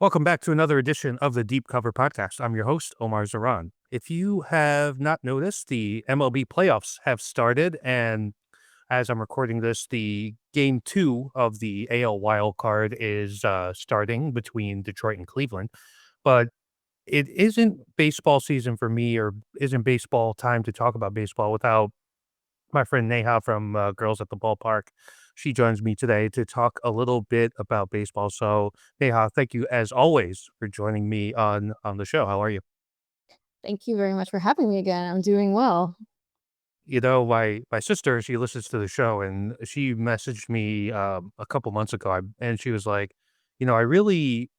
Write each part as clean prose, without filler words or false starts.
Welcome back to another edition of the Deep Cover Podcast. I'm your host, Omar Zaran. If you have not noticed, the MLB playoffs have started, and as I'm recording this, the game two of the AL wild card is starting between Detroit and Cleveland. But it isn't baseball season for me, or isn't baseball time to talk about baseball without my friend Neha from Girls at the Ballpark. She joins me today to talk a little bit about baseball. So, Neha, thank you as always for joining me on the show. How are you? Thank you very much for having me again. I'm doing well. My sister, she listens to the show, and she messaged me a couple months ago, and she was like, I really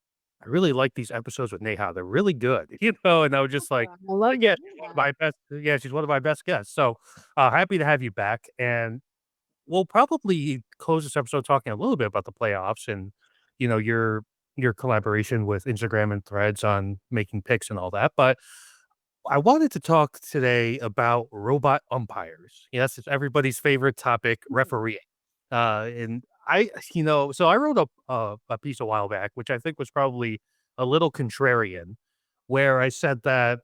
like these episodes with Neha. They're really good, And I was just I love yeah, to she's hear one of that. my best. Yeah, she's one of my best guests. So, happy to have you back, and we'll probably close this episode talking a little bit about the playoffs and, you know, your collaboration with Instagram and Threads on making picks and all that. But I wanted to talk today about robot umpires. Yes, it's everybody's favorite topic, refereeing. And so I wrote a piece a while back, which I think was probably a little contrarian, where I said that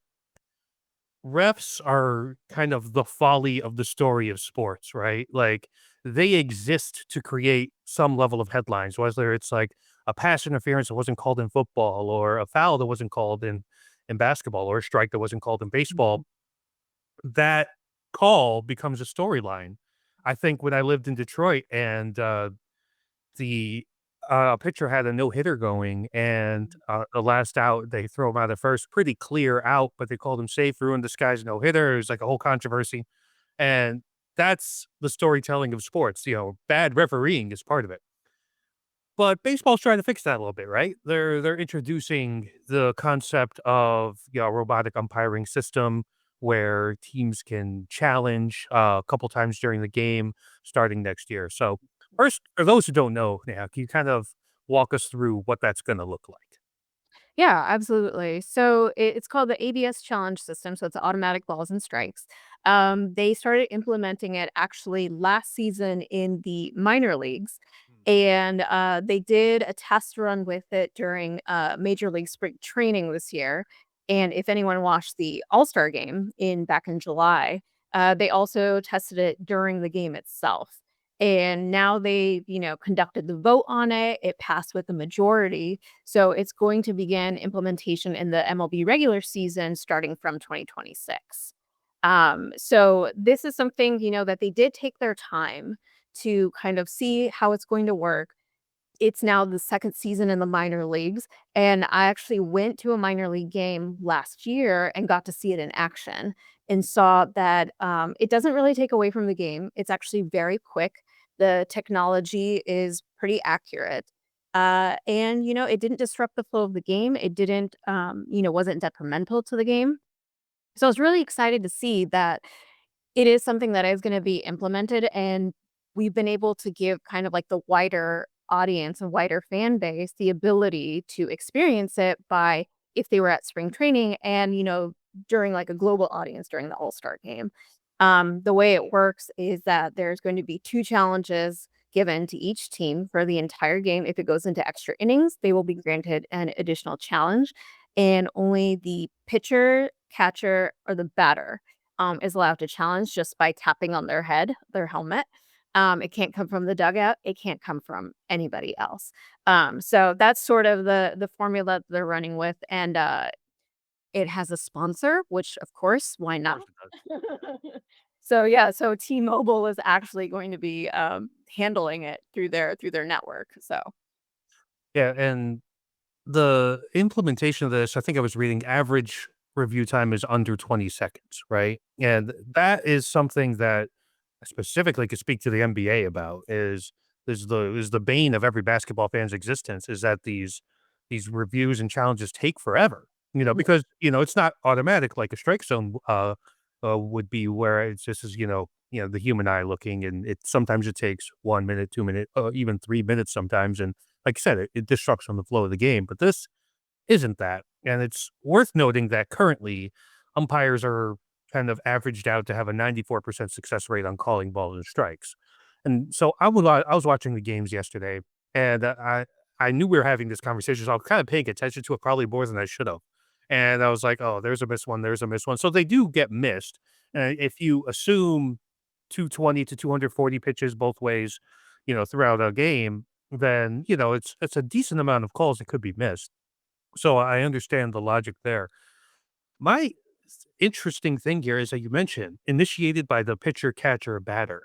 refs are kind of the folly of the story of sports, right? Like, they exist to create some level of headlines, whether it's like a pass interference that wasn't called in football, or a foul that wasn't called in basketball, or a strike that wasn't called in baseball. Mhm. That call becomes a storyline. I think when I lived in Detroit and the pitcher had a no hitter going, and the last out, they throw him out at first, pretty clear out, but they called him safe, ruined this guy's no hitter. It was like a whole controversy. And that's the storytelling of sports. Bad refereeing is part of it. But baseball's trying to fix that a little bit, right? They're introducing the concept of robotic umpiring system where teams can challenge a couple times during the game starting next year. So first, for those who don't know, now can you kind of walk us through what that's going to look like? Yeah, absolutely. So it's called the ABS challenge system. So it's automatic balls and strikes. They started implementing it actually last season in the minor leagues. And they did a test run with it during Major League Spring Training this year. And if anyone watched the All Star game in back in July, they also tested it during the game itself. And now they conducted the vote on it. It passed with the majority, so it's going to begin implementation in the MLB regular season starting from 2026. So this is something that they did take their time to kind of see how it's going to work. It's now the second season in the minor leagues, and I actually went to a minor league game last year and got to see it in action and saw that it doesn't really take away from the game. It's actually very quick. The technology is pretty accurate. And it didn't disrupt the flow of the game. It didn't wasn't detrimental to the game. So I was really excited to see that it is something that is gonna be implemented, and we've been able to give kind of like the wider audience and wider fan base the ability to experience it by if they were at spring training and during like a global audience during the All-Star game. The way it works is that there's going to be 2 challenges given to each team for the entire game. If it goes into extra innings, they will be granted an additional challenge, and only the pitcher, catcher, or the batter is allowed to challenge just by tapping on their head, their helmet. It can't come from the dugout. It can't come from anybody else. So that's sort of the formula they're running with, and it has a sponsor, which of course, why Of not? course it does. So yeah, so T-Mobile is actually going to be handling it through their network. So Yeah, and the implementation of this, I think I was reading, average review time is under 20 seconds, right? And that is something that I specifically could speak to the NBA about. Is the bane of every basketball fan's existence, is that these reviews and challenges take forever. Because it's not automatic like a strike zone would be, where it's just as the human eye looking, and it takes 1 minute, 2 minute, even 3 minutes sometimes, and like I said, it disrupts from the flow of the game. But this isn't that, and it's worth noting that currently umpires are kind of averaged out to have a 94% success rate on calling balls and strikes. And so I was watching the games yesterday, and I knew we were having this conversation, so I was kind of paying attention to it probably more than I should have. And I was like, "Oh, there's a missed one, there's a missed one." So they do get missed. And if you assume 220 to 240 pitches both ways, throughout a game, then, it's a decent amount of calls that could be missed. So I understand the logic there. My interesting thing here is that you mentioned initiated by the pitcher, catcher, batter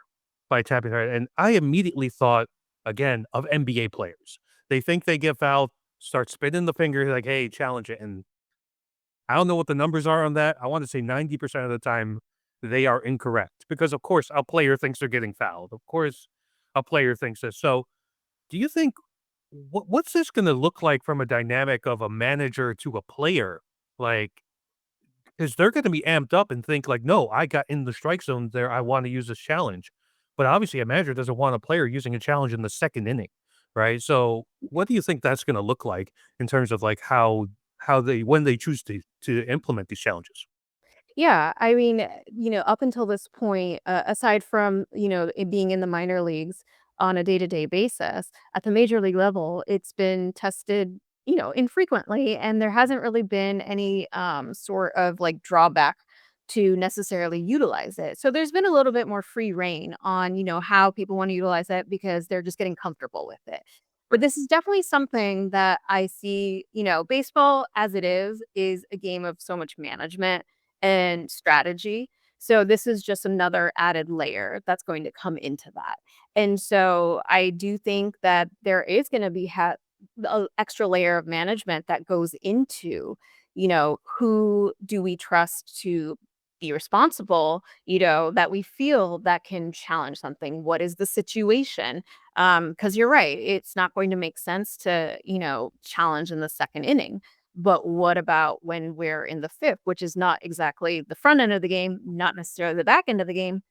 by tapping their and I immediately thought again of NBA players. They think they get fouled, start spinning the finger like, "Hey, challenge it." And I don't know what the numbers are on that. I want to say 90% of the time they are incorrect because of course a player thinks they're getting fouled. Of course a player thinks this. So, do you think what's this going to look like from a dynamic of a manager to a player? Like 'cause they're gonna be amped up and think like, "No, I got in the strike zone there, I wanna use this challenge." But obviously, a manager doesn't want a player using a challenge in the 2nd inning, right? So, what do you think that's gonna look like in terms of, like, how they when they choose to implement these challenges? Yeah, I mean, up until this point, aside from, it being in the minor leagues on a day-to-day basis, at the major league level, it's been tested, infrequently, and there hasn't really been any sort of like drawback to necessarily utilize it. So there's been a little bit more free reign on, how people want to utilize it because they're just getting comfortable with it. But this is definitely something that I see, baseball as it is a game of so much management and strategy. So this is just another added layer that's going to come into that. And so I do think that there is going to be a extra layer of management that goes into, who do we trust to be responsible, that we feel that can challenge something. What is the situation? Because you're right, it's not going to make sense to, challenge in the 2nd inning, but what about when we're in the 5th, which is not exactly the front end of the game, not necessarily the back end of the game,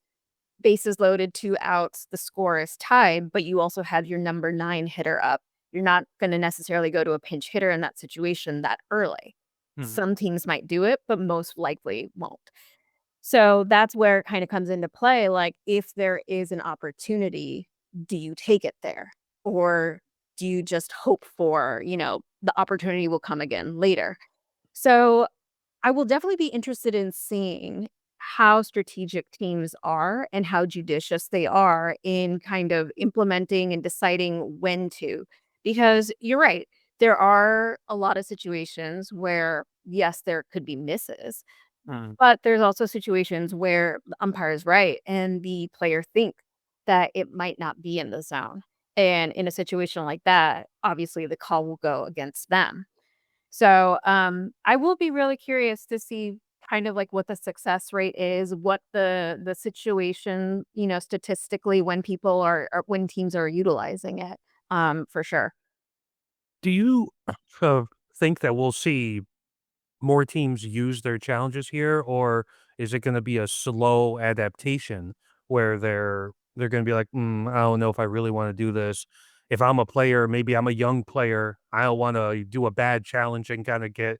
bases loaded, 2 outs, the score is tied, but you also have your number 9 hitter up. You're not gonna necessarily go to a pinch hitter in that situation that early. Mhm, Some teams might do it, but most likely won't. So that's where it kinda comes into play, like, if there is an opportunity, do you take it there? Or do you just hope for, the opportunity will come again later? So, I will definitely be interested in seeing how strategic teams are and how judicious they are in kind of implementing and deciding when to. Because you're right, there are a lot of situations where, yes, there could be misses, mhm. but there's also situations where the umpire is right and the player think that it might not be in the zone. And in a situation like that, obviously the call will go against them. So, I will be really curious to see kind of like what the success rate is, what the situation, statistically when people are when teams are utilizing it, for sure. Do you, uh, think that we'll see more teams use their challenges here, or is it gonna be a slow adaptation where they're gonna be like, I don't know if I really wanna do this." If I'm a player, maybe I'm a young player, I don't wanna do a bad challenge and kinda get,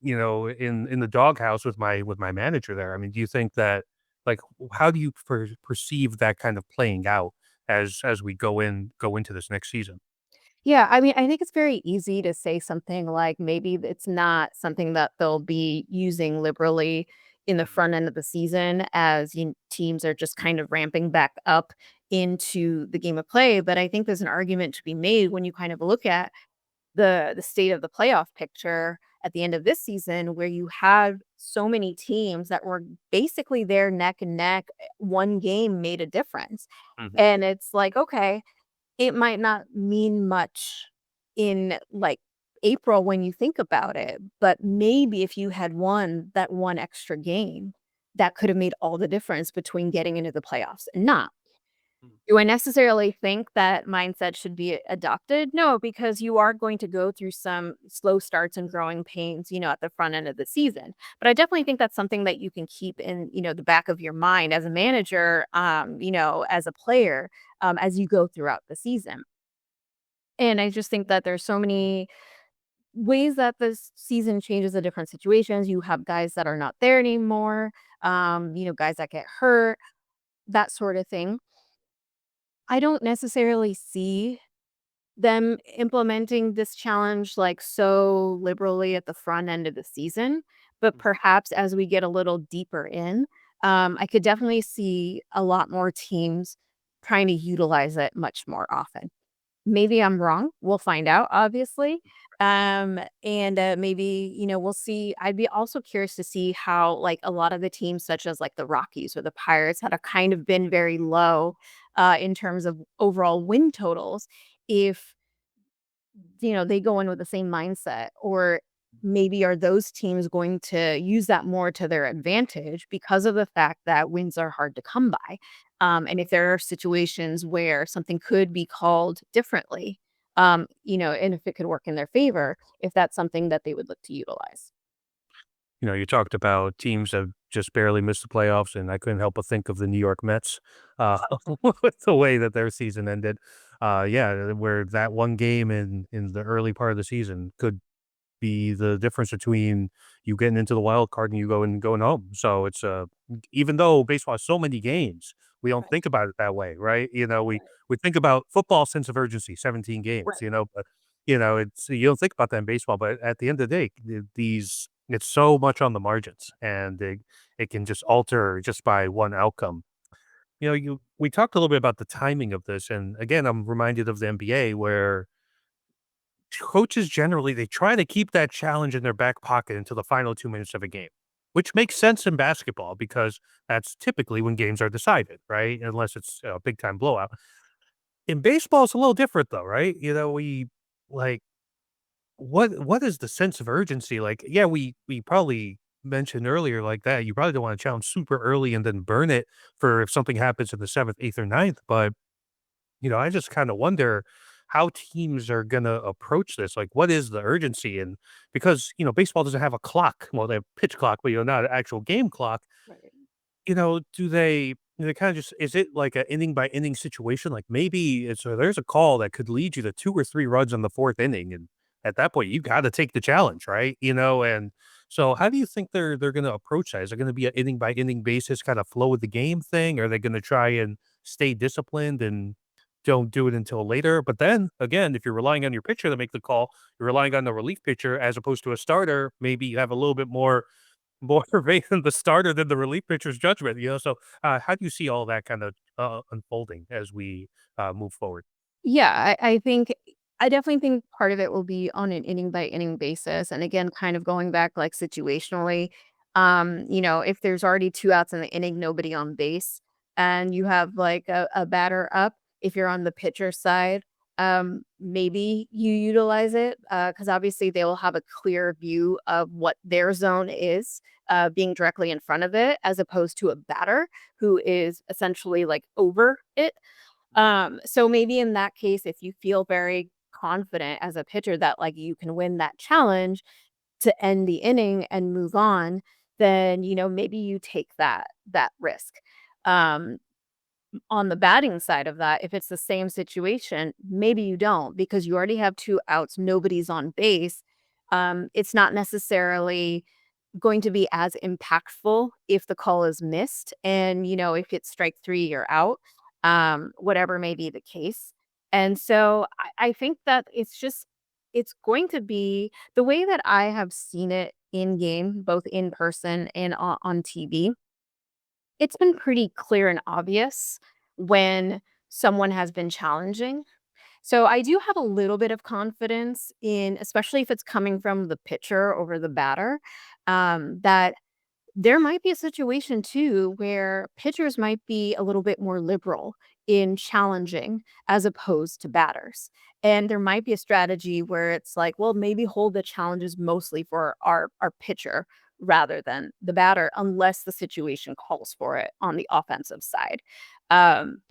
in the doghouse with my manager there. I mean, do you think that like, how do you perceive that kind of playing out as we go into this next season? Yeah, I mean, I think it's very easy to say something like maybe it's not something that they'll be using liberally in the Mhm, front end of the season as teams are just kind of ramping back up into the game of play. But I think there's an argument to be made when you kind of look at the state of the playoff picture at the end of this season where you have so many teams that were basically there neck and neck. One game made a difference. mhm, And it's like, okay, it might not mean much in, like, April when you think about it, but maybe if you had won that 1 extra game, that could have made all the difference between getting into the playoffs and not. mhm. Do I necessarily think that mindset should be adopted? No, because you are going to go through some slow starts and growing pains, at the front end of the season. But I definitely think that's something that you can keep in, the back of your mind as a manager, as a player, as you go throughout the season. And I just think that there's so many ways that this season changes the different situations. You have guys that are not there anymore, guys that get hurt, that sort of thing. I don't necessarily see them implementing this challenge, like, so liberally at the front end of the season, but perhaps as we get a little deeper in, I could definitely see a lot more teams trying to utilize it much more often. Maybe I'm wrong. We'll find out, obviously. And maybe, we'll see. I'd be also curious to see how, like, a lot of the teams, such as like the Rockies or the Pirates, that have kind of been very low in terms of overall win totals. If they go in with the same mindset, or maybe are those teams going to use that more to their advantage because of the fact that wins are hard to come by? And if there are situations where something could be called differently, and if it could work in their favor, if that's something that they would look to utilize. You talked about teams that just barely missed the playoffs, and I couldn't help but think of the New York Mets, uh, with the way that their season ended. Yeah, where that one game in the early part of the season could be the difference between you getting into the wild card and you going home. So it's even though baseball has so many games, we don't Right, think about it that way, right? right, We think about football sense of urgency, 17 games, right. but it's you don't think about that in baseball, but at the end of the day, these it's so much on the margins and it can just alter just by one outcome. You we talked a little bit about the timing of this, and again, I'm reminded of the NBA where coaches generally, they try to keep that challenge in their back pocket until the final 2 minutes of a game, which makes sense in basketball because that's typically when games are decided, right? Unless it's a big time blowout. In baseball, it's a little different though, right? We like what is the sense of urgency? Like, yeah, we probably mentioned earlier like that. You probably don't want to challenge super early and then burn it for if something happens in the seventh, eighth, or ninth. But I just kinda wonder how teams are gonna approach this, like, what is the urgency? And because, baseball doesn't have a clock, well, they have pitch clock, but, not an actual game clock, Right. do they kinda just is it like a inning by inning situation? Like, maybe there's a call that could lead you to 2 or 3 runs in the 4th inning, and at that point, you gotta take the challenge, right? And so how do you think they're gonna approach that? Is it gonna be an inning by inning basis, kinda flow with the game thing? Are they gonna try and stay disciplined and don't do it until later? But then, again, if you're relying on your pitcher to make the call, you're relying on the relief pitcher as opposed to a starter, maybe you have a little bit more faith in the starter than the relief pitcher's judgment, So, how do you see all that kind of unfolding as we move forward? Yeah, I definitely think part of it will be on an inning by inning basis. And again, kind of going back like situationally, if there's already two outs in the inning, nobody on base, and you have like a batter up, if you're on the pitcher side, maybe you utilize it because obviously they will have a clear view of what their zone is, being directly in front of it, as opposed to a batter who is essentially like over it. So maybe in that case, if you feel very confident as a pitcher that like you can win that challenge to end the inning and move on, then maybe you take that risk. Um, on the batting side of that, if it's the same situation, maybe you don't because you already have two outs, nobody's on base. It's not necessarily going to be as impactful if the call is missed and, if it's strike 3, you're out, whatever may be the case. And so I think that it's going to be the way that I have seen it in game, both in person and on TV. It's been pretty clear and obvious when someone has been challenging. So I do have a little bit of confidence in, especially if it's coming from the pitcher over the batter, that there might be a situation too where pitchers might be a little bit more liberal in challenging as opposed to batters. And there might be a strategy where it's like, well, maybe hold the challenges mostly for our pitcher rather than the batter, unless the situation calls for it on the offensive side. Um,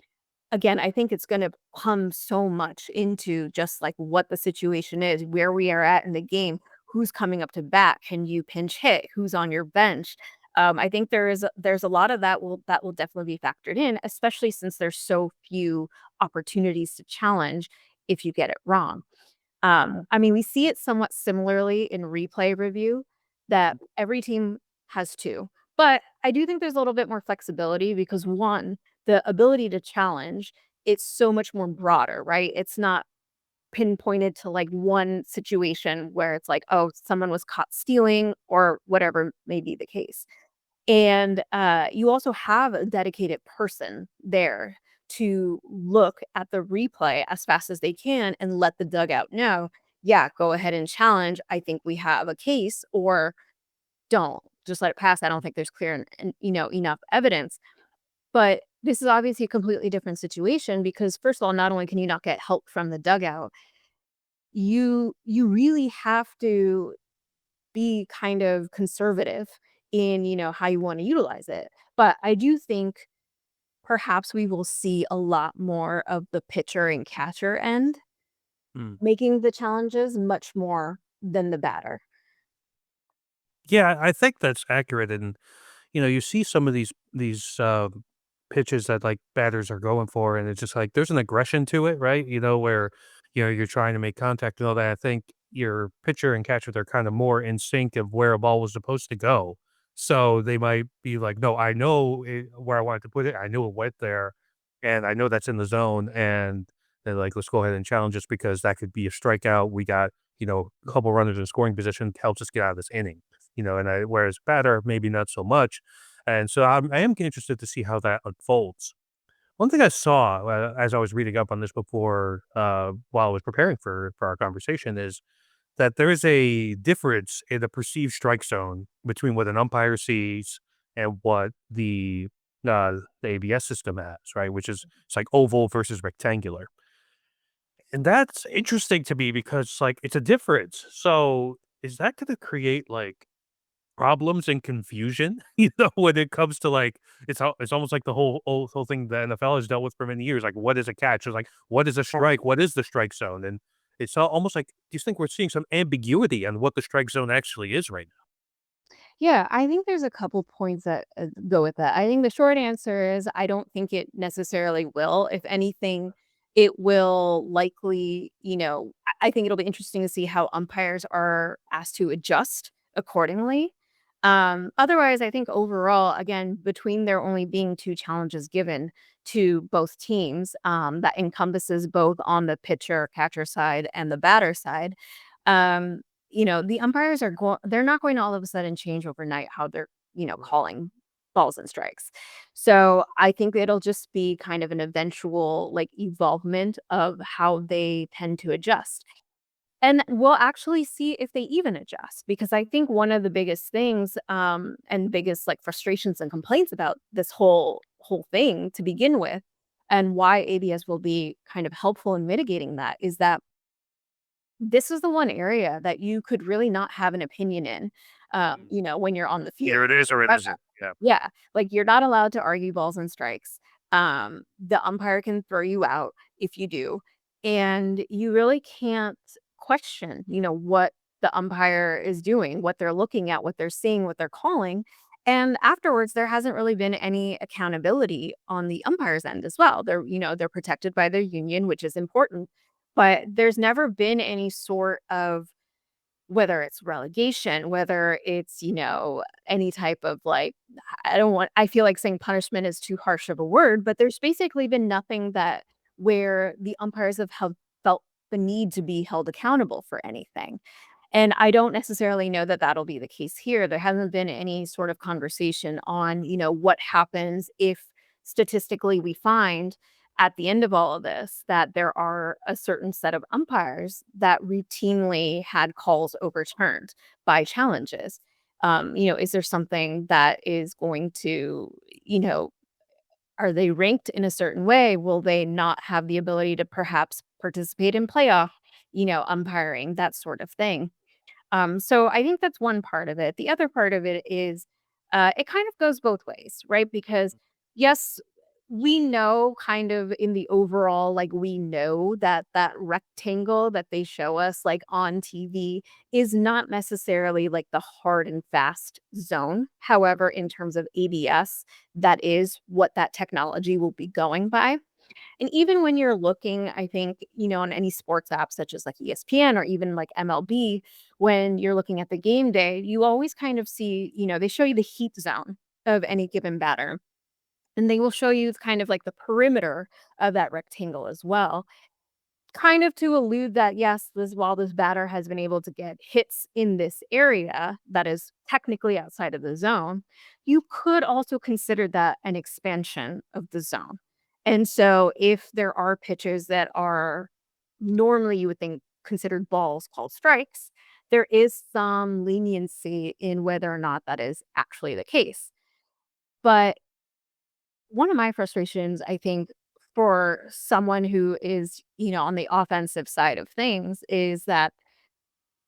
Again, I think it's gonna come so much into just, like, what the situation is, where we are at in the game, who's coming up to bat, can you pinch hit, who's on your bench? I think there's a lot of that will definitely be factored in, especially since there's so few opportunities to challenge if you get it wrong. I mean, we see it somewhat similarly in replay review that every team has 2. But I do think there's a little bit more flexibility because 1, the ability to challenge, it's so much more broader, right? It's not pinpointed to like one situation where it's like, oh, someone was caught stealing or whatever may be the case. And, you also have a dedicated person there to look at the replay as fast as they can and let the dugout know, "Yeah, go ahead and challenge. I think we have a case," or, "Don't. Just let it pass. I don't think there's clear and, enough evidence." But this is obviously a completely different situation because, first of all, not only can you not get help from the dugout, you really have to be kind of conservative in, how you wanna utilize it. But I do think perhaps we will see a lot more of the pitcher and catcher end Mm. making the challenges much more than the batter. Yeah, I think that's accurate, and you see some of these pitches that, like, batters are going for, and it's just like there's an aggression to it, right? Where, you're trying to make contact and all that. I think your pitcher and catcher, they're kinda more in sync of where a ball was supposed to go. So, they might be like, "No, I know where I wanted to put it. I knew it went there, and I know that's in the zone," and they're like, "Let's go ahead and challenge this because that could be a strikeout. We got, a couple runners in scoring position, helps us get out of this inning." Whereas batter, maybe not so much. And so I am interested to see how that unfolds. One thing I saw as I was reading up on this before, while I was preparing for our conversation, is that there is a difference in the perceived strike zone between what an umpire sees and what the ABS system has, right? Which is it's like oval versus rectangular, and that's interesting to me because like it's a difference. So is that going to create like problems and confusion, when it comes to, like it's almost like the whole thing the NFL has dealt with for many years, like, what is a catch? It's like, what is a strike? What is the strike zone? And it's almost like, do you think we're seeing some ambiguity on what the strike zone actually is right now? Yeah, I think there's a couple points that go with that. I think the short answer is I don't think it necessarily will. If anything, it will likely, I think it'll be interesting to see how umpires are asked to adjust accordingly. Otherwise, I think overall, again, between there only being two challenges given to both teams, that encompasses both on the pitcher catcher side and the batter side. Um, the umpires they're not going to all of a sudden change overnight how they're, calling balls and strikes. So I think it'll just be kind of an eventual like evolvement of how they tend to adjust. And we'll actually see if they even adjust because I think one of the biggest things and biggest like frustrations and complaints about this whole thing to begin with and why ABS will be kind of helpful in mitigating that is that this is the one area that you could really not have an opinion in, Mm. when you're on the field. Either it is or it Uh, isn't. Yeah. yeah, like, you're not allowed to argue balls and strikes. The umpire can throw you out if you do, and you really can't question, what the umpire is doing, what they're looking at, what they're seeing, what they're calling, and afterwards, there hasn't really been any accountability on the umpire's end as well. They're protected by their union, which is important, but there's never been any sort of whether it's relegation, whether it's, any type of like I feel like saying punishment is too harsh of a word, but there's basically been nothing that where the umpires have felt the need to be held accountable for anything. And I don't necessarily know that that'll be the case here. There hasn't been any sort of conversation on, what happens if statistically we find at the end of all of this that there are a certain set of umpires that routinely had calls overturned by challenges. Is there something that is going to, you know, are they ranked in a certain way? Will they not have the ability to perhaps participate in playoff, umpiring, that sort of thing? So I think that's one part of it. The other part of it is it kind of goes both ways, right? Because yes, we know kind of in the overall, like we know that that rectangle that they show us like on TV is not necessarily like the hard and fast zone. However, in terms of ABS, that is what that technology will be going by. And even when you're looking, I think, on any sports app such as like ESPN or even like MLB, when you're looking at the game day, you always kind of see, they show you the heat zone of any given batter. And they will show you kind of like the perimeter of that rectangle as well. kind of to allude that, yes, this while this batter has been able to get hits in this area that is technically outside of the zone, you could also consider that an expansion of the zone. And so if there are pitches that are normally you would think considered balls called strikes, there is some leniency in whether or not that is actually the case. But one of my frustrations, I think, for someone who is, on the offensive side of things is that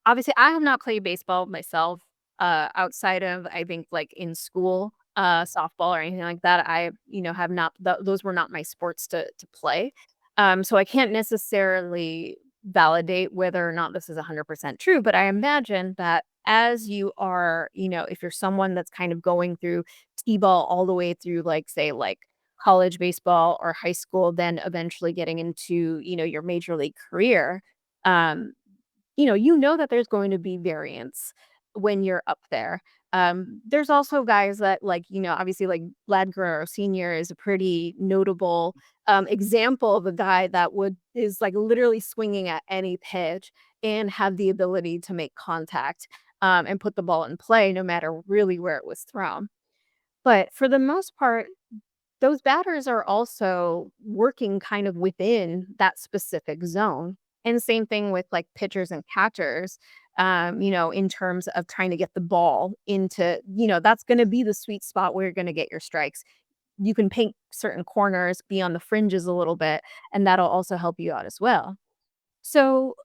obviously, I have not played baseball myself, outside of, I think, like, in school, softball or anything like that. I, have not those were not my sports to play. So I can't necessarily validate whether or not this is 100% true, but I imagine that as you are, if you're someone that's kind of going through T-ball all the way through, like, say, like, college baseball or high school, then eventually getting into, your major league career, um, you know that there's going to be variance when you're up there. There's also guys that like, obviously like Ladger Senior is a pretty notable example of a guy that would is like literally swinging at any pitch and have the ability to make contact and put the ball in play no matter really where it was thrown. But for the most part, those batters are also working kind of within that specific zone. And same thing with like pitchers and catchers, in terms of trying to get the ball into, that's going to be the sweet spot where you're going to get your strikes. You can paint certain corners, be on the fringes a little bit, and that'll also help you out as well. So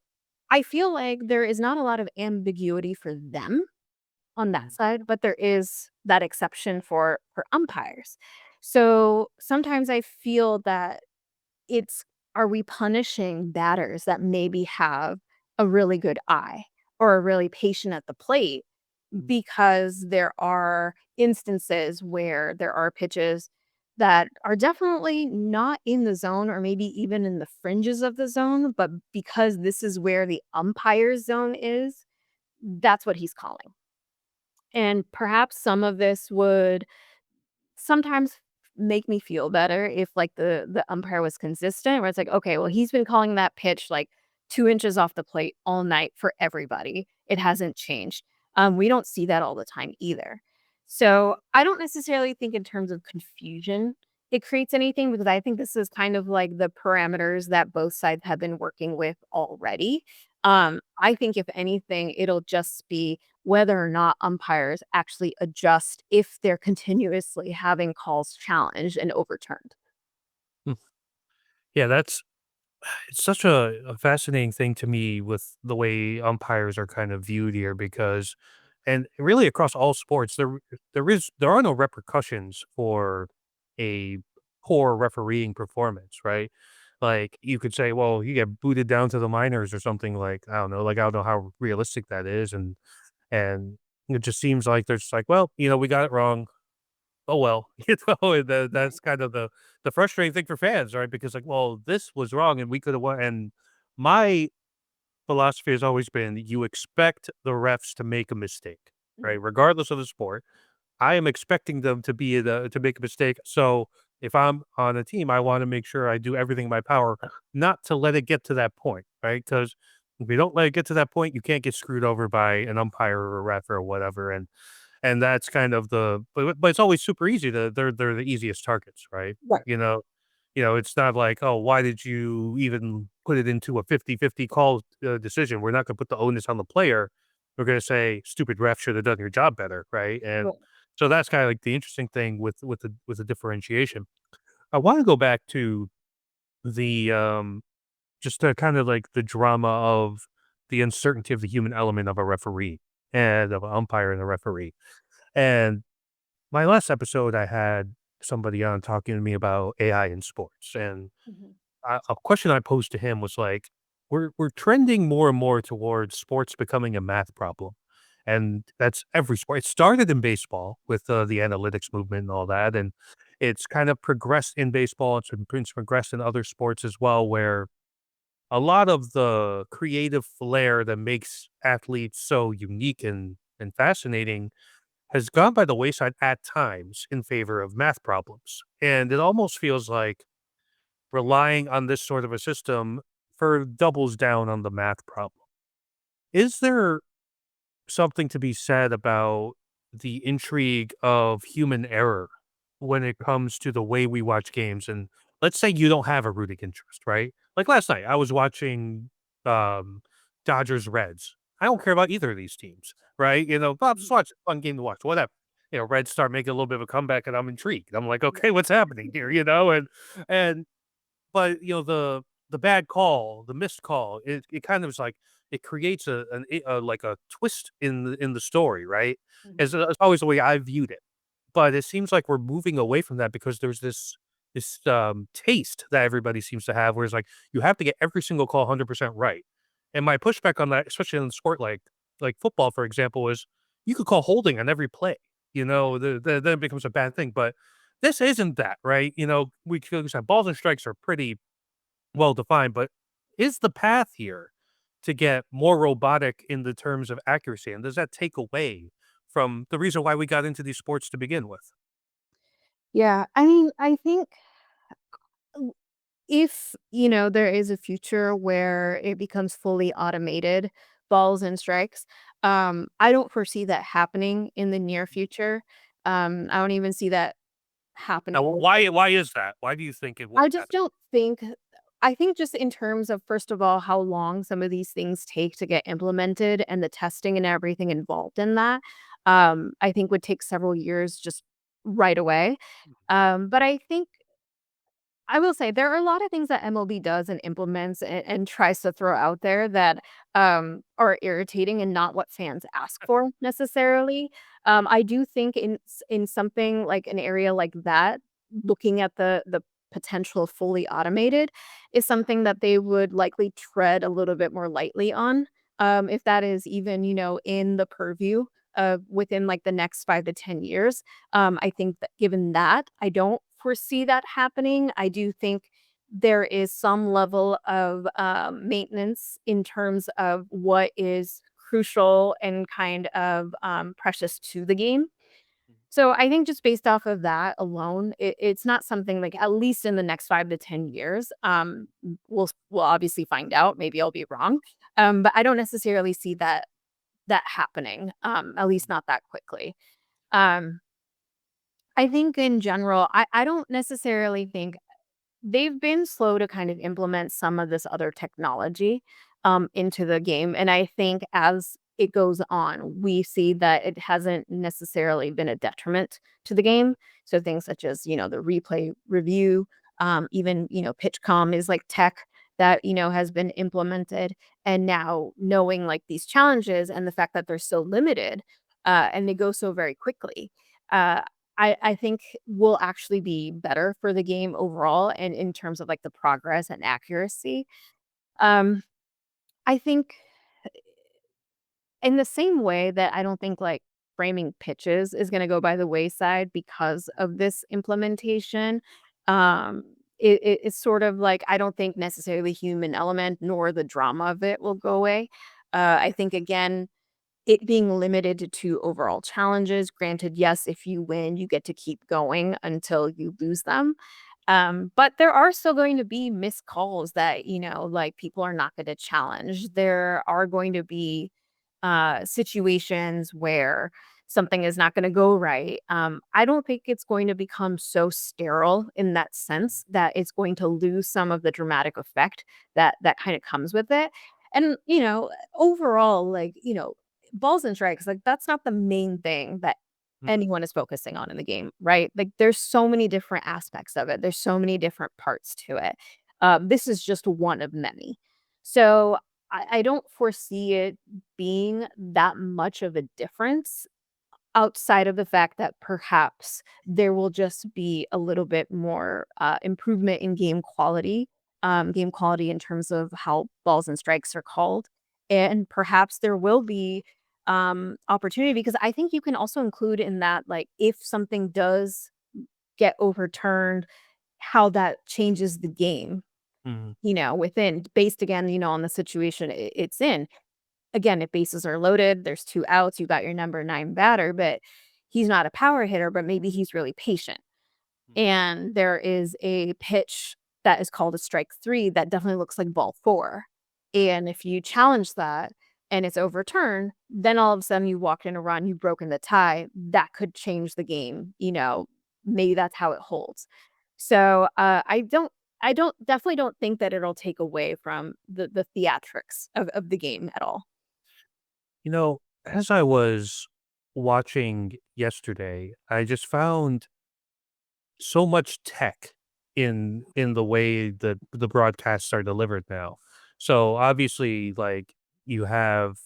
I feel like there is not a lot of ambiguity for them on that Mm, side, but there is that exception for umpires. So sometimes I feel that it's are we punishing batters that maybe have a really good eye or are really patient at the plate mm, because there are instances where there are pitches that are definitely not in the zone or maybe even in the fringes of the zone, but because this is where the umpire's zone is, that's what he's calling. And perhaps some of this would sometimes make me feel better if, like, the umpire was consistent, where it's like, "Okay, well, he's been calling that pitch, like, 2 inches off the plate all night for everybody. It hasn't changed." We don't see that all the time either. So, I don't necessarily think in terms of confusion it creates anything because I think this is kind of like the parameters that both sides have been working with already. I think if anything, it'll just be whether or not umpires actually adjust if they're continuously having calls challenged and overturned. mm. Yeah, that's it's such a fascinating thing to me with the way umpires are kind of viewed here because and really across all sports, there are no repercussions for a poor refereeing performance, right? Like you could say, well, you get booted down to the minors or something like I don't know, like I don't know how realistic that is, and it just seems like they're just like, well, we got it wrong. Oh, well, and Right. that's kind of the frustrating thing for fans, right? Because like, well, this was wrong and we could have won. And my philosophy has always been you expect the refs to make a mistake, Mhm. right? Regardless of the sport. I am expecting them to make a mistake. So if I'm on a team, I want to make sure I do everything in my power not to let it get to that point, right? Because if you don't let it get to that point, you can't get screwed over by an umpire or a ref or whatever. And that's kind of but it's always super easy to they're the easiest targets, right? Right. You know it's not like, "Oh, why did you even put it into a 50-50 call, decision?" We're not gonna put the onus on the player. We're gonna say, "Stupid ref should have done your job better," right? And Right. so that's kinda like the interesting thing with the differentiation. I wanna go back to the, just to kind of like the drama of the uncertainty of the human element of a referee and of an umpire and a referee. And my last episode, I had somebody on talking to me about AI in sports, and Mhm. a question I posed to him was like, "We're trending more and more towards sports becoming a math problem, and that's every sport. It started in baseball with the analytics movement and all that, and it's kind of progressed in baseball. It's progressed in other sports as well, where a lot of the creative flair that makes athletes so unique and fascinating." Has gone by the wayside at times in favor of math problems. And it almost feels like relying on this sort of a system for doubles down on the math problem, is there something to be said about the intrigue of human error when it comes to the way we watch games? And let's say you don't have a rooting interest, right? Like last night, I was watching um, Dodgers Reds. I don't care about either of these teams, right? I'll just watch a fun game to watch, whatever. Reds start making a little bit of a comeback, and I'm intrigued. I'm like, okay, what's happening here? And but, the bad call, the missed call, it kind of is like it creates like a twist in the story, right? It's always the way I viewed it. But it seems like we're moving away from that because there's this taste that everybody seems to have where it's like, you have to get every single call 100% right. And my pushback on that, especially in the sport like football, for example, is you could call holding on every play, then it becomes a bad thing, but this isn't that, right? We could say balls and strikes are pretty well defined, but is the path here to get more robotic in the terms of accuracy? And does that take away from the reason why we got into these sports to begin with? Yeah, I mean, I think w if, there is a future where it becomes fully automated, balls and strikes, I don't foresee that happening in the near future. I don't even see that happening. Now, why is that? Why do you think it won't I just happen? don't think I think just in terms of, first of all, how long some of these things take to get implemented and the testing and everything involved in that, I think would take several years just right away. But I think I will say there are a lot of things that MLB does and implements and tries to throw out there that are irritating and not what fans ask for necessarily. I do think in something like an area like that, looking at the potential of fully automated is something that they would likely tread a little bit more lightly on. If that is even, in the purview of within like the next 5 to 10 years. I think that given that, I don't foresee that happening. I do think there is some level of maintenance in terms of what is crucial and kind of precious to the game. So I think just based off of that alone, it's not something like at least in the next 5 to 10 years. We'll obviously find out. Maybe I'll be wrong, but I don't necessarily see that happening. At least not that quickly. Um, I think in general, I don't necessarily think they've been slow to kind of implement some of this other technology, into the game, and I think as it goes on, we see that it hasn't necessarily been a detriment to the game. So things such as, the replay review, even, PitchCom is like tech that, has been implemented. And now knowing like these challenges and the fact that they're so limited, and they go so very quickly, uh, I think will actually be better for the game overall and in terms of, like, the progress and accuracy. Um, I think in the same way that I don't think, like, framing pitches is gonna go by the wayside because of this implementation, um, it's sort of like I don't think necessarily human element nor the drama of it will go away. I think, again, it being limited to 2 overall challenges, granted, yes, if you win, you get to keep going until you lose them. But there are still going to be missed calls that, like, people are not gonna challenge. There are going to be, situations where something is not gonna go right. I don't think it's going to become so sterile in that sense that it's going to lose some of the dramatic effect that kinda comes with it. And, overall, like, balls and strikes, like, that's not the main thing that Mm, anyone is focusing on in the game, right? Like, there's so many different aspects of it. There's so many different parts to it. This is just one of many. So I don't foresee it being that much of a difference outside of the fact that perhaps there will just be a little bit more improvement in game quality in terms of how balls and strikes are called. And perhaps there will be opportunity because I think you can also include in that, like, if something does get overturned, how that changes the game, mhm, within based again, on the situation it's in. Again, if bases are loaded, there's 2 outs, you got your number 9 batter, but he's not a power hitter, but maybe he's really patient. mhm, And there is a pitch that is called a strike 3 that definitely looks like ball 4. And if you challenge that and it's overturned, then all of a sudden you walked in a run, you've broken the tie, that could change the game, maybe that's how it holds. So, I don't definitely don't think that it'll take away from the theatrics of the game at all. As I was watching yesterday, I just found so much tech in the way that the broadcasts are delivered now. So obviously, like you have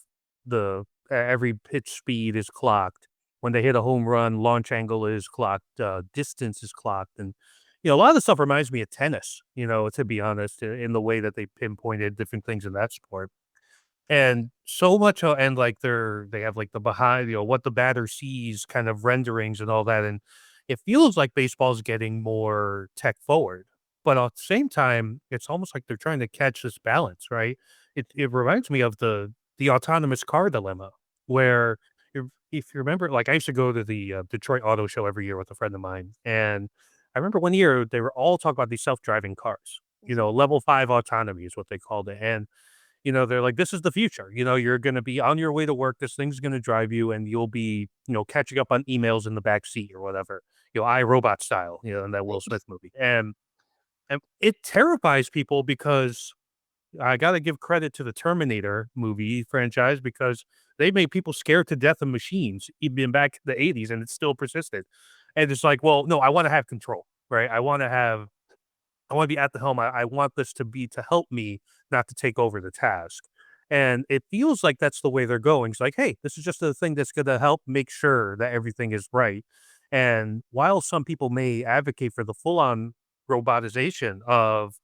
every pitch speed is clocked. When they hit a home run, launch angle is clocked, distance is clocked, and a lot of the stuff reminds me of tennis. To be honest, in the way that they pinpointed different things in that sport. And so much and, like, they have, like, the behind what the batter sees kind of renderings and all that, and it feels like baseball's getting more tech forward, but at the same time, it's almost like they're trying to catch this balance, right? It reminds me of the autonomous car dilemma, where if you remember, like, I used to go to the, Detroit Auto Show every year with a friend of mine, and I remember one year, they were all talking about these self-driving cars, level 5 autonomy is what they called it, and they're like, "This is the future." You're gonna be on your way to work, this thing's gonna drive you, and you'll be, catching up on emails in the back seat or whatever, I, Robot style, in that Will Right. Smith movie, and it terrifies people because I gotta give credit to the Terminator movie franchise because they made people scared to death of machines even back in the '80s, and it's still persisted, and it's like, "Well, no, I wanna have control, right? I wanna be at the helm. I want this to be to help me, not to take over the task." And it feels like that's the way they're going. It's like, "Hey, this is just a thing that's gonna help make sure that everything is right." And while some people may advocate for the full-on robotization of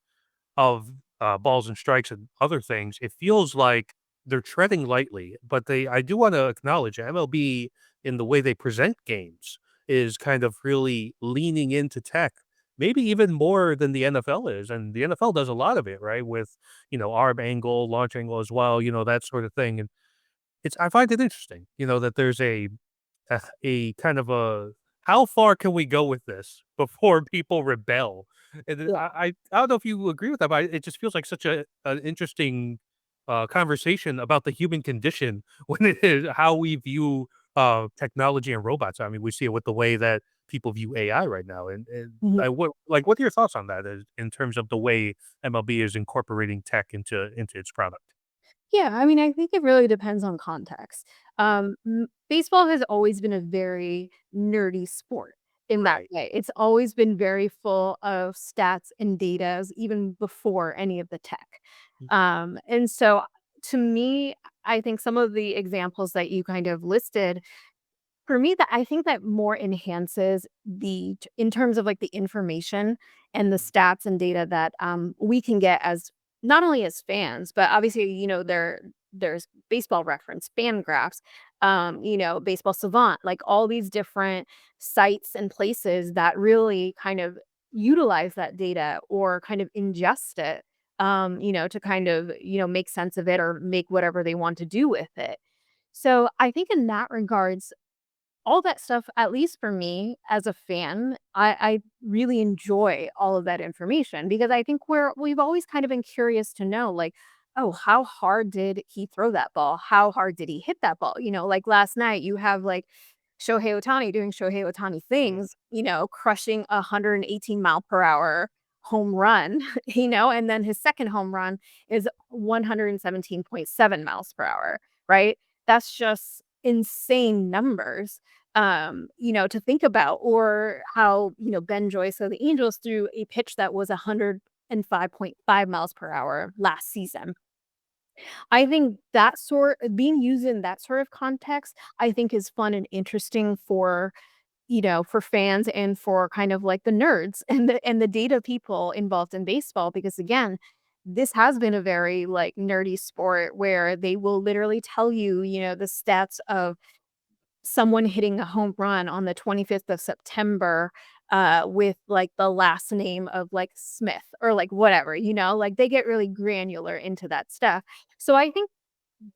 balls and strikes and other things, it feels like they're treading lightly, but I do wanna acknowledge MLB in the way they present games is kind of really leaning into tech, maybe even more than the NFL is, and the NFL does a lot of it, right, with, arm angle, launch angle as well, that sort of thing, and I find it interesting, that there's a kind of a how far can we go with this before people rebel? And then Yeah. I don't know if you agree with that, but it just feels like such an interesting, conversation about the human condition when it is how we view, technology and robots. I mean, we see it with the way that people view AI right now, and Mhm. what are your thoughts on that in terms of the way MLB is incorporating tech into its product? Yeah, I mean, I think it really depends on context. Baseball has always been a very nerdy sport in that Right. way. It's always been very full of stats and data even before any of the tech. And so to me, I think some of the examples that you kind of listed for me, that I think that more enhances in terms of, like, the information and the stats and data that, we can get as not only as fans, but obviously, there's Baseball Reference, Fangraphs, Baseball Savant, like, all these different sites and places that really kind of utilize that data or kind of ingest it, to kind of, make sense of it or make whatever they want to do with it. So, I think in that regards all that stuff, at least for me as a fan, I really enjoy all of that information because I think we've always kind of been curious to know, like, oh, how hard did he throw that ball? How hard did he hit that ball? Like last night, you have like Shohei Otani doing Shohei Otani Mhm. things, crushing a 118-mile-per-hour home run, and then his second home run is 117.7 miles per hour, right? That's just insane numbers to think about, or how, Ben Joyce of the Angels threw a pitch that was 105.5 miles per hour last season. I think that sort being used in that sort of context, I think is fun and interesting for fans and for kind of like the nerds and the data people involved in baseball because again, this has been a very like nerdy sport where they will literally tell you, the stats of someone hitting a home run on the 25th of September, with, like, the last name of, like, Smith or, like, whatever, like, they get really granular into that stuff. So I think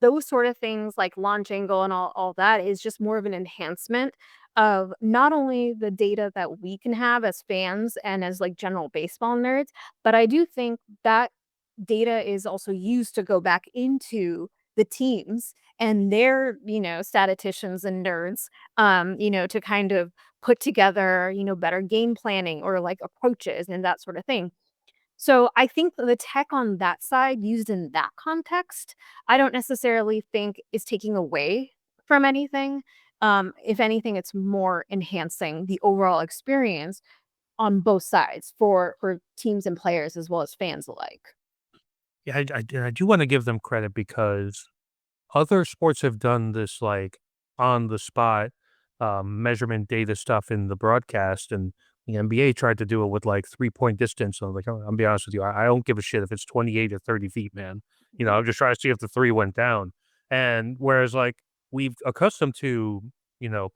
those sort of things, like launch angle and all that is just more of an enhancement of not only the data that we can have as fans and as like general baseball nerds, but I do think that data is also used to go back into the teams and their, statisticians and nerds, to kind of put together, better game planning or like approaches and that sort of thing. So I think that the tech on that side used in that context, I don't necessarily think is taking away from anything. If anything, it's more enhancing the overall experience on both sides for teams and players as well as fans alike. Yeah, I do wanna give them credit because other sports have done this, like, on the spot, measurement data stuff in the broadcast, and the NBA tried to do it with, like, three-point distance. So, like, I'll be honest with you, I don't give a shit if it's 28 or 30 feet, man. I'm just trying to see if the 3 went down. And whereas, like, we've accustomed to,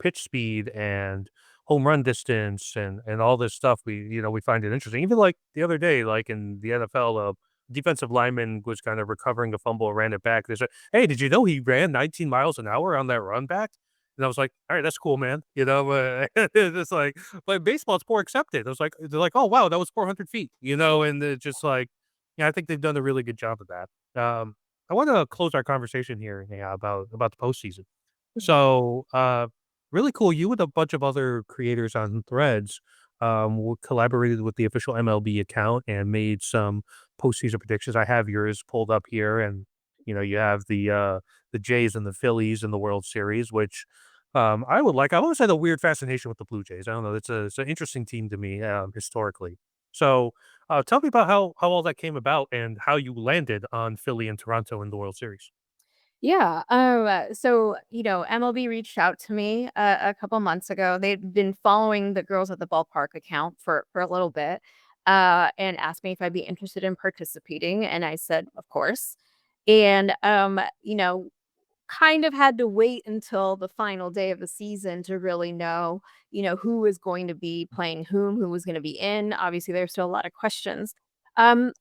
pitch speed and home run distance and all this stuff, we find it interesting. Even, like, the other day, like, in the NFL, defensive lineman was kind of recovering a fumble, ran it back. They said, "Hey, did you know he ran 19 miles an hour on that run back?" And I was like, "All right, that's cool, man." It's like, but baseball, it's more accepted. I was like, they're like, "Oh wow, that was 400 feet," and it's just like, yeah, I think they've done a really good job of that. I want to close our conversation here, yeah, about the postseason. So, really cool. You and a bunch of other creators on Threads collaborated with the official MLB account and made some postseason predictions. I have yours pulled up here, and you have the Jays and the Phillies in the World Series, which I would like. I've always had a weird fascination with the Blue Jays. I don't know. It's an interesting team to me historically. So, tell me about how all that came about and how you landed on Philly and Toronto in the World Series. Yeah. So, MLB reached out to me a couple months ago. They'd been following the Girls at the Ballpark account for a little bit, and asked me if I'd be interested in participating. And I said, of course. And, kind of had to wait until the final day of the season to really know, who was going to be playing who was going to be in. Obviously, there's still a lot of questions. Um,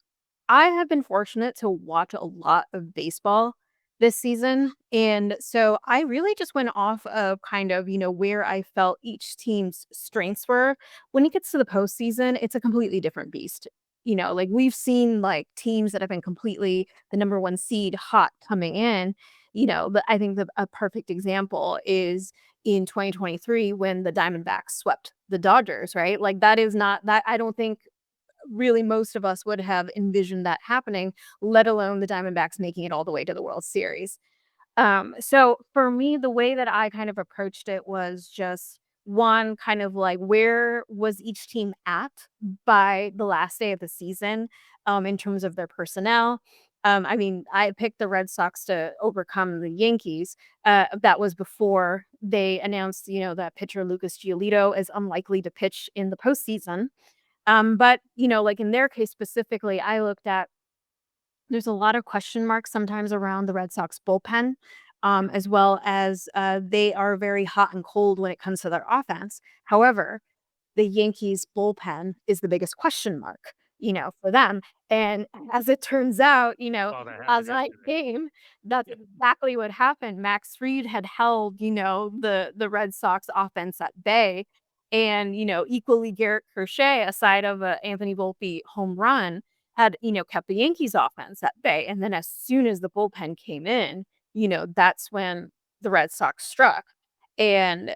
I have been fortunate to watch a lot of baseball this season. And so I really just went off of kind of, where I felt each team's strengths were. When it gets to the postseason, it's a completely different beast. Like we've seen like teams that have been completely the number one seed hot coming in, but I think a perfect example is in 2023 when the Diamondbacks swept the Dodgers, right? Like that is not that I don't think really most of us would have envisioned that happening, let alone the Diamondbacks making it all the way to the World Series. So for me, the way that I kind of approached it was just one kind of like where was each team at by the last day of the season, in terms of their personnel. I mean, I picked the Red Sox to overcome the Yankees. That was before they announced, that pitcher Lucas Giolito is unlikely to pitch in the postseason. But, like in their case specifically, I looked at there's a lot of question marks sometimes around the Red Sox bullpen, as well as they are very hot and cold when it comes to their offense. However, the Yankees bullpen is the biggest question mark, for them. And as it turns out, Saw that happen as I yesterday. came, that's exactly what happened. Max Fried had held, the Red Sox offense at bay. And, equally Garrett Crochet, aside of a Anthony Volpe home run, had, kept the Yankees offense at bay. And then as soon as the bullpen came in, that's when the Red Sox struck. And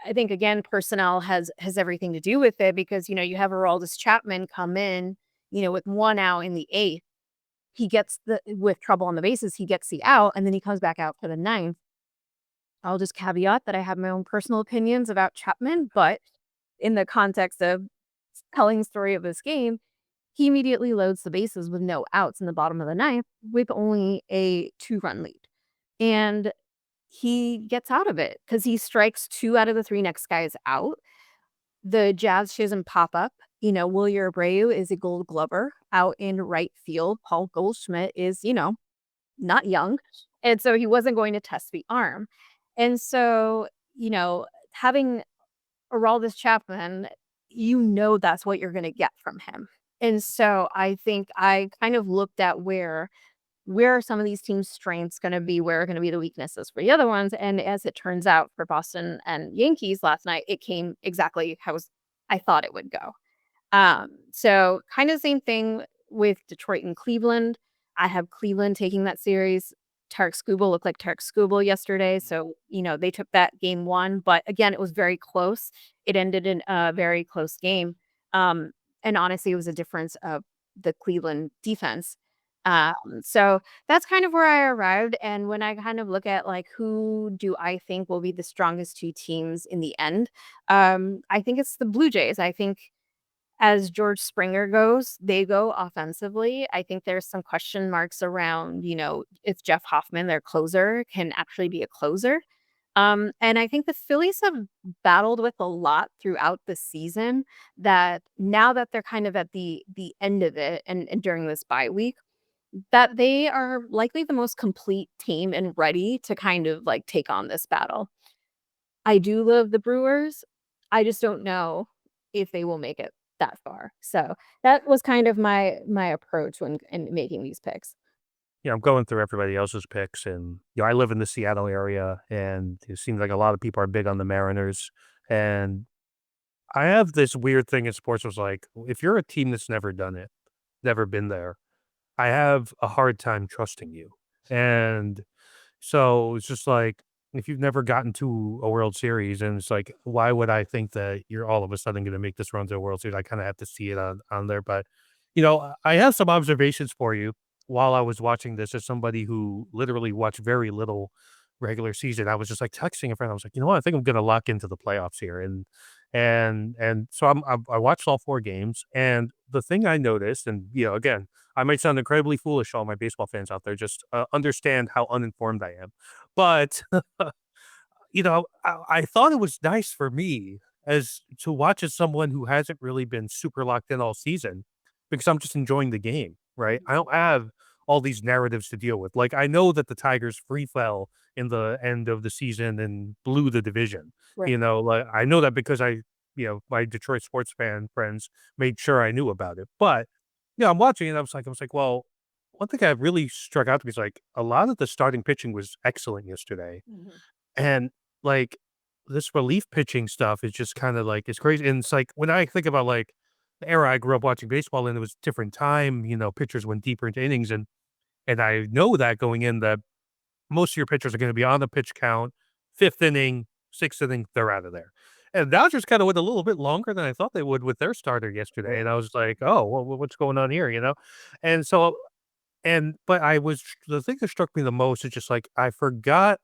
I think again, personnel has everything to do with it because, you have Aroldis Chapman come in, with 1 out in the 8th. He gets the with trouble on the bases, he gets the out, and then he comes back out for the ninth. I'll just caveat that I have my own personal opinions about Chapman, but in the context of telling the story of this game, he immediately loads the bases with no outs in the bottom of the ninth with only a 2-run lead. And he gets out of it because he strikes 2 out of the 3 next guys out. The Jazz Chisholm pop-up, Wilyer Abreu is a Gold Glover out in right field. Paul Goldschmidt is, not young, and so he wasn't going to test the arm. And so, having Aroldis Chapman, that's what you're gonna get from him. And so I think I kind of looked at where where are some of these teams' strengths gonna be, where are gonna be the weaknesses for the other ones, and as it turns out for Boston and Yankees last night, it came exactly how I thought it would go. So kind of same thing with Detroit and Cleveland. I have Cleveland taking that series. Tarek Skubal looked like Tarek Skubal yesterday. So, they took that game one, but again, it was very close. It ended in a very close game. Um, and honestly, it was a difference of the Cleveland defense. Um, so that's kind of where I arrived. And when I kind of look at like who do I think will be the strongest two teams in the end, I think it's the Blue Jays. I think as George Springer goes, they go offensively. I think there's some question marks around, if Jeff Hoffman, their closer, can actually be a closer. And I think the Phillies have battled with a lot throughout the season that now that they're kind of at the end of it and during this bye week, that they are likely the most complete team and ready to kind of like take on this battle. I do love the Brewers. I just don't know if they will make it that far. So, that was kind of my approach when in making these picks. I'm going through everybody else's picks, and I live in the Seattle area, and it seems like a lot of people are big on the Mariners. And I have this weird thing in sports was like, if you're a team that's never done it, never been there, I have a hard time trusting you. And so it's just like, if you've never gotten to a World Series, and it's like, why would I think that you're all of a sudden going to make this run to a World Series? I kind of have to see it on there. But, I have some observations for you while I was watching this as somebody who literally watched very little regular season. I was just like texting a friend. I was like, you know what? I think I'm going to lock into the playoffs here. And so I watched all four games. And the thing I noticed, and, again, I might sound incredibly foolish to all my baseball fans out there, just, understand how uninformed I am. But, I thought it was nice for me as to watch as someone who hasn't really been super locked in all season because I'm just enjoying the game, right? I don't have all these narratives to deal with. Like, I know that the Tigers free fell in the end of the season and blew the division, Right. like, I know that because my Detroit sports fan friends made sure I knew about it. But I'm watching it. I was like, well, one thing that really struck out to me is like a lot of the starting pitching was excellent yesterday, Mhm. and like this relief pitching stuff is just kind of like it's crazy. And it's like when I think about like the era I grew up watching baseball in, it was a different time. Pitchers went deeper into innings, and I know that going in that most of your pitchers are going to be on the pitch count, fifth inning, sixth inning, they're out of there. And Dodgers kind of went a little bit longer than I thought they would with their starter yesterday. And I was like, oh, well, what's going on here? And so, but the thing that struck me the most is just like, I forgot,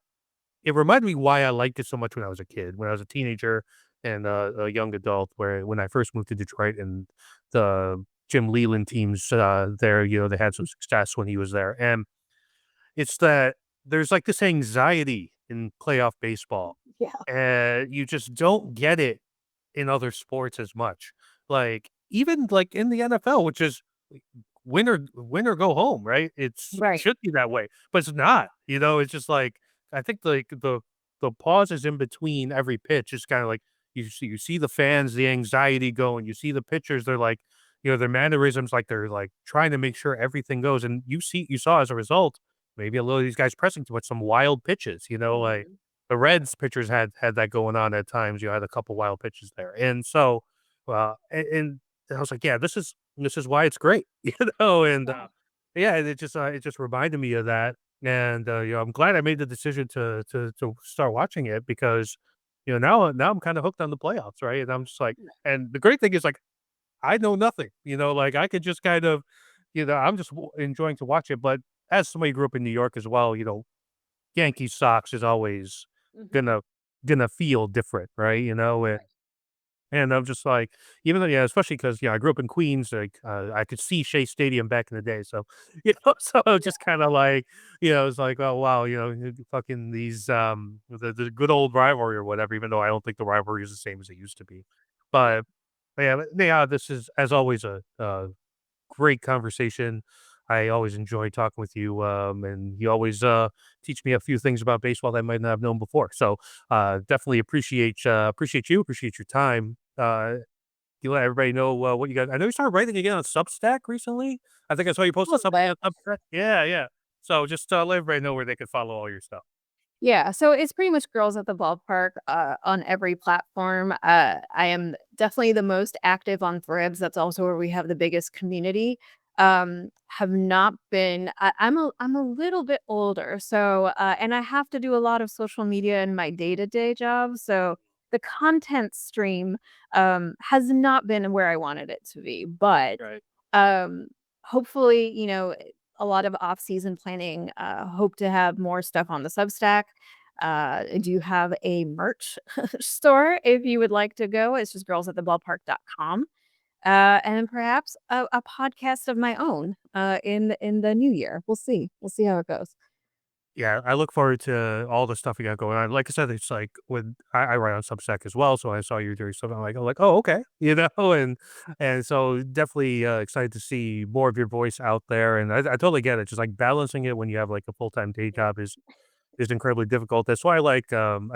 it reminded me why I liked it so much when I was a kid, when I was a teenager and a young adult, where when I first moved to Detroit and the Jim Leland teams there, they had some success when he was there. And it's that there's, like, this anxiety in playoff baseball, Yeah. and you just don't get it in other sports as much. Like, even, like, in the NFL, which is win or go home, right? It Right. should be that way, but it's not, It's just like, I think, like, the pauses in between every pitch is kinda like, you see the fans, the anxiety going, you see the pitchers, they're like, their mannerisms, like, they're, like, trying to make sure everything goes, and you saw as a result, maybe a little of these guys pressing too much, some wild pitches, like, Mhm. the Reds pitchers had that going on at times, had a couple wild pitches there, and so, and I was like, "Yeah, this is why it's great," and, Yeah. yeah, and it just reminded me of that, and, I'm glad I made the decision to start watching it because, now I'm kinda hooked on the playoffs, right, and I'm just like, and the great thing is, like, I know nothing, like, I could just kind of, I'm just enjoying to watch it, but as somebody who grew up in New York as well, Yankees Sox is always Mhm. gonna gonna feel different, right, Right. and I'm just like, even though, yeah, especially because, I grew up in Queens, like, I could see Shea Stadium back in the day, so, so I was Yeah. just kinda like, it's like, "Oh, wow," fucking these, the good old rivalry or whatever, even though I don't think the rivalry is the same as it used to be. But, yeah, this is, as always, a great conversation. I always enjoy talking with you, and you always teach me a few things about baseball that I might not have known before. So definitely appreciate you, appreciate your time. You let everybody know what you got. I know you started writing again on Substack recently. I think I saw you A posted little something bit. on Substack. Yeah, yeah. So just let everybody know where they can follow all your stuff. Yeah, so it's pretty much girls at the ballpark, on every platform. I am definitely the most active on Threads. That's also where we have the biggest community. Have not been. I'm a little bit older, so and I have to do a lot of social media in my day to day job. So the content stream has not been where I wanted it to be, but Right. um, hopefully, a lot of off-season planning, hope to have more stuff on the Substack. I do have a merch store if you would like to go. It's just girlsattheballpark.com. And then perhaps a podcast of my own in the new year. We'll see. We'll see how it goes. Yeah, I look forward to all the stuff you got going on. Like I said, it's like when I write on Substack as well, so I saw you doing something like, oh, okay, and so definitely excited to see more of your voice out there. And I totally get it. Just like balancing it when you have like a full time day job is incredibly difficult. That's why I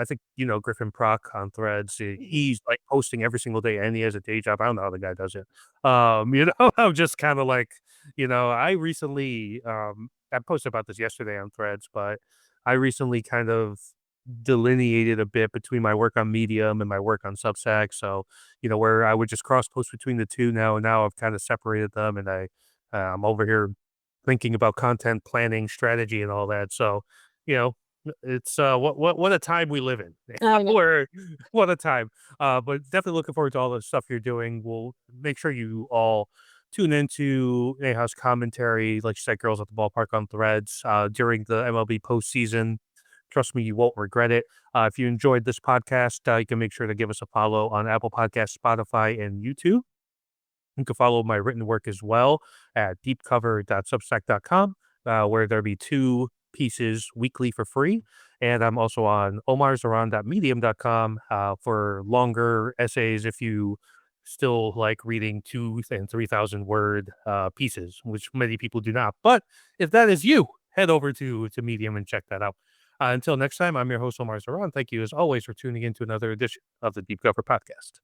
think, Griffin Prock on Threads, he's like posting every single day and he has a day job. I don't know how the guy does it. I'm just kind of like, I recently, I posted about this yesterday on Threads, but I recently kind of delineated a bit between my work on Medium and my work on Substack. So, where I would just cross post between the two now I've kind of separated them and I'm over here thinking about content planning strategy and all that. So, you know, it's, what a time we live in. Oh, yeah. Where what a time. But definitely looking forward to all the stuff you're doing. We'll make sure you all tune into Neha's commentary, like you said, Girls at the Ballpark on Threads, during the MLB postseason. Trust me, you won't regret it. If you enjoyed this podcast, you can make sure to give us a follow on Apple Podcasts, Spotify, and YouTube. You can follow my written work as well at deepcover.substack.com, where there'll be two pieces weekly for free. And I'm also on omarzaran.medium.com for longer essays if you still like reading 2 and 3,000 word pieces, which many people do not. But if that is you, head over to Medium and check that out. Until next time, I'm your host, Omar Zaran. Thank you, as always, for tuning in to another edition of the Deep Cover Podcast.